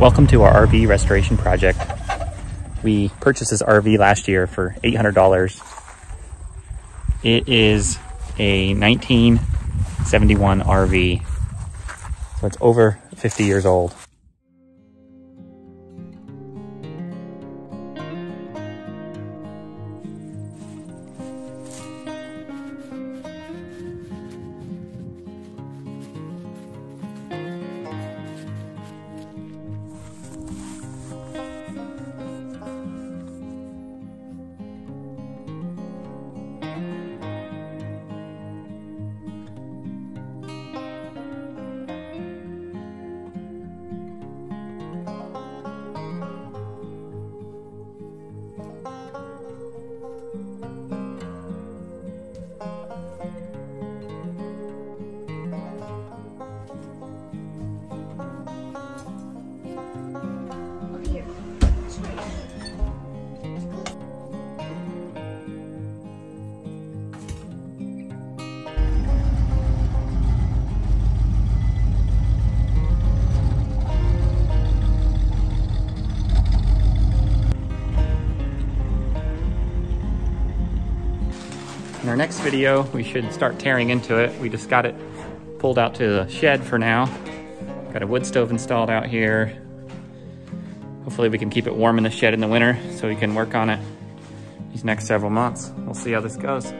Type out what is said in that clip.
Welcome to our RV restoration project. We purchased this RV last year for $800. It is a 1971 RV, so it's over 50 years old. In our next video, we should start tearing into it. We just got it pulled out to the shed for now. Got a wood stove installed out here. Hopefully we can keep it warm in the shed in the winter so we can work on it these next several months. We'll see how this goes.